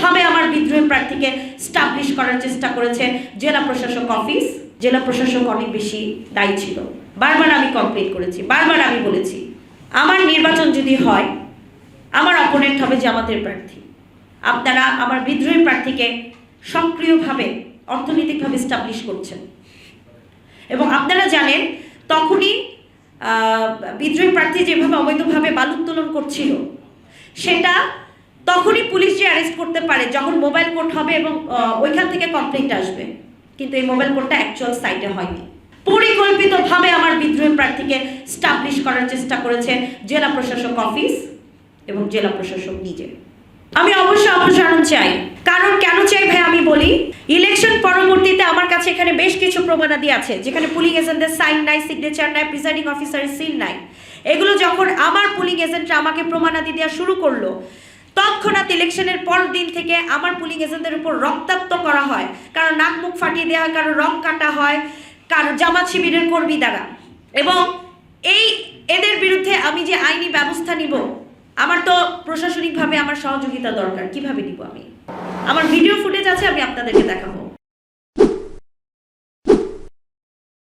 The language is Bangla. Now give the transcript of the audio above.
পরিকল্পিতভাবে আমার বিদ্রোহী প্রার্থীকে স্টাবলিশ করার চেষ্টা করেছে জেলা প্রশাসক অফিস। জেলা প্রশাসক অনেক বেশি দায়ী ছিল। বারবার আমি কমপ্লেন করেছি, বারবার আমি বলেছি আমার নির্বাচন যদি হয় আমার অপোনেন্ট হবে জামাতের প্রার্থী। আপনারা আমার বিদ্রোহী প্রার্থীকে সক্রিয়ভাবে অর্থনৈতিকভাবে স্টাবলিশ করছেন এবং আপনারা জানেন তখনই বিদ্রোহী প্রার্থী যেভাবে অবৈধভাবে বালু উত্তোলন করছিল সেটা তখনই পুলিশ যে অ্যারেস্ট করতে পারে যখন মোবাইল কোর্ট হবে এবং ওইখান থেকে কমপ্লেন্ট আসবে, কিন্তু এই মোবাইল কোর্টটা অ্যাকচুয়াল সাইটে হয়নি। পরিকল্পিতভাবে আমার বিদ্রোহী প্রার্থীকে স্টাবলিশ করার চেষ্টা করেছে জেলা প্রশাসক অফিস এবং জেলা প্রশাসক নিজে। আমি অবশ্যই অপসারণ চাই। কারণ কেন চাই ভাই আমি বলি, ইলেকশন পরবর্তীতে আমার কাছে এখানে বেশ কিছু প্রমাণাদি আছে যেখানে পুলিং এজেন্টদের সাইন নাই, সিগনেচার নাই, প্রিসাইডিং অফিসারের সিল নাই। এগুলো যখন আমার পুলিং এজেন্টরা আমাকে প্রমাণাদি দেওয়া শুরু করলো তৎক্ষণাৎ ইলেকশনের পর দিন থেকে আমার পুলিং এজেন্টদের উপর রক্তাক্ত করা হয়, কারো নাক মুখ ফাটিয়ে দেওয়া হয়, কারো রং কাটা হয়, কারো জামাত শিবিরের কর্মী দ্বারা। এবং এদের বিরুদ্ধে আমি যে আইনি ব্যবস্থা নিব, আমার তো প্রশাসনিকভাবে আমার সহযোগিতা দরকার। কিভাবে নিব আমি? আমার ভিডিও ফুটেজ আছে, আমি আপনাদেরকে দেখাবো।